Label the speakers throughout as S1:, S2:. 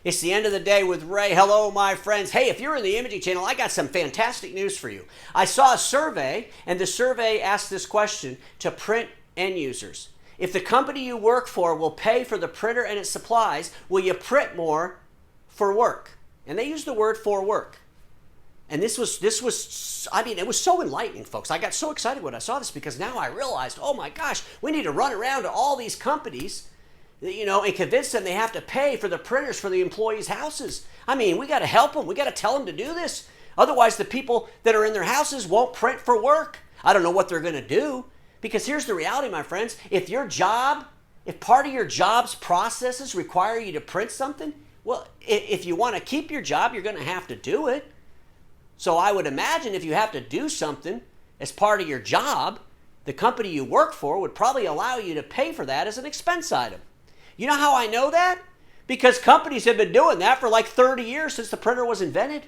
S1: It's the end of the day with Ray. Hello, my friends. Hey, if you're in the Imaging Channel, I got some fantastic news for you. I saw a survey, and the survey asked this question to print end users. If the company you work for will pay for the printer and its supplies, will you print more for work? And they used the word for work. And this was, I mean, it was so enlightening, folks. I got so excited when I saw this because now I realized, oh my gosh, we need to run around to all these companies, and convince them they have to pay for the printers for the employees' houses. I mean, we got to help them. We got to tell them to do this. Otherwise, the people that are in their houses won't print for work. I don't know what they're going to do. Because here's the reality, my friends. If part of your job's processes require you to print something, well, if you want to keep your job, you're going to have to do it. So I would imagine if you have to do something as part of your job, the company you work for would probably allow you to pay for that as an expense item. You know how I know that? Because companies have been doing that for like 30 years since the printer was invented.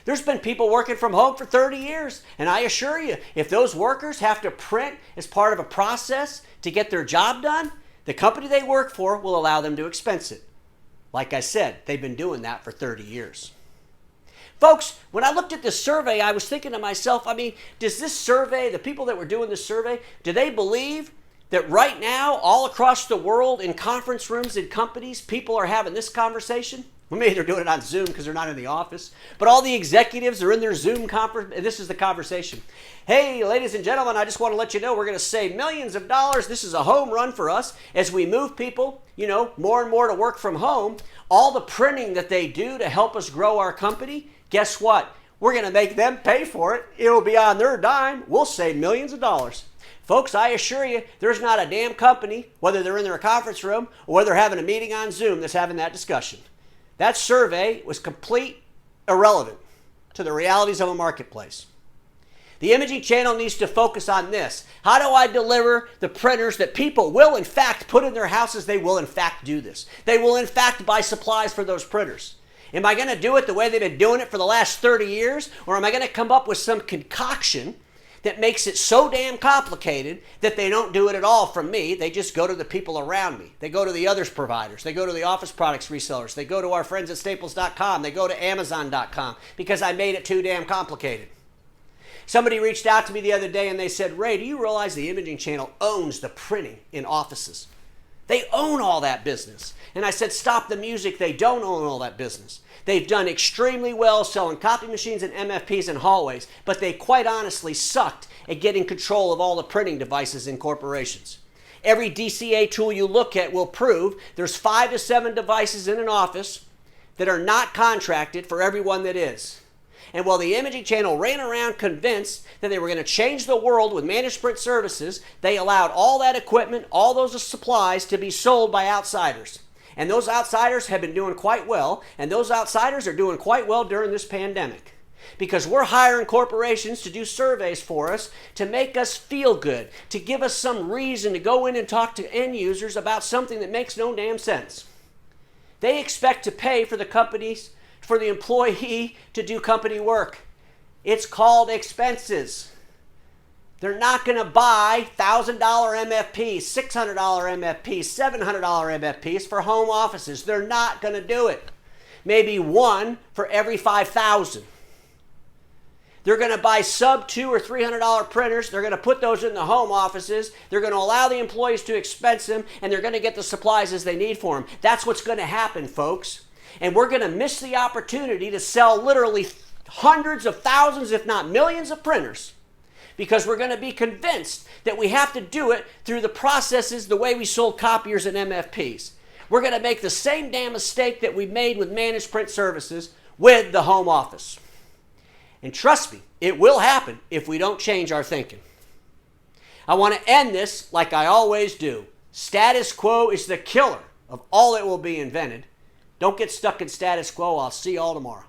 S1: There's been people working from home for 30 years. And I assure you, if those workers have to print as part of a process to get their job done, the company they work for will allow them to expense it. Like I said, they've been doing that for 30 years. Folks, when I looked at this survey, I was thinking to myself, I mean, does this survey, the people that were doing this survey, do they believe that right now, all across the world, in conference rooms in companies, people are having this conversation? Well, maybe they're doing it on Zoom because they're not in the office. But all the executives are in their Zoom conference, and this is the conversation. Hey, ladies and gentlemen, I just want to let you know we're going to save millions of dollars. This is a home run for us as we move people, more and more to work from home. All the printing that they do to help us grow our company, guess what? We're going to make them pay for it. It'll be on their dime. We'll save millions of dollars. Folks, I assure you, there's not a damn company, whether they're in their conference room or whether they're having a meeting on Zoom, that's having that discussion. That survey was complete irrelevant to the realities of a marketplace. The Imaging Channel needs to focus on this. How do I deliver the printers that people will, in fact, put in their houses? They will, in fact, do this. They will, in fact, buy supplies for those printers. Am I going to do it the way they've been doing it for the last 30 years? Or am I going to come up with some concoction that makes it so damn complicated that they don't do it at all from me? They just go to the people around me. They go to the others providers. They go to the office products resellers. They go to our friends at Staples.com. They go to Amazon.com because I made it too damn complicated. Somebody reached out to me the other day and they said, Ray, do you realize the Imaging Channel owns the printing in offices? They own all that business. And I said, stop the music. They don't own all that business. They've done extremely well selling copy machines and MFPs in hallways, but they quite honestly sucked at getting control of all the printing devices in corporations. Every DCA tool you look at will prove there's 5 to 7 devices in an office that are not contracted for everyone that is. And while the Imaging Channel ran around convinced that they were going to change the world with managed print services, they allowed all that equipment, all those supplies to be sold by outsiders. And those outsiders have been doing quite well, and those outsiders are doing quite well during this pandemic. Because we're hiring corporations to do surveys for us, to make us feel good, to give us some reason to go in and talk to end users about something that makes no damn sense. They expect to pay for the employee to do company work. It's called expenses. They're not going to buy $1,000 MFPs, $600 MFPs, $700 MFPs for home offices. They're not going to do it. Maybe one for every 5,000. They're going to buy sub $200 or $300 printers. They're going to put those in the home offices. They're going to allow the employees to expense them, and they're going to get the supplies as they need for them. That's what's going to happen, folks. And we're going to miss the opportunity to sell literally hundreds of thousands, if not millions of printers, because we're going to be convinced that we have to do it through the processes the way we sold copiers and MFPs. We're going to make the same damn mistake that we made with managed print services with the home office. And trust me, it will happen if we don't change our thinking. I want to end this like I always do. Status quo is the killer of all that will be invented. Don't get stuck in status quo. I'll see you all tomorrow.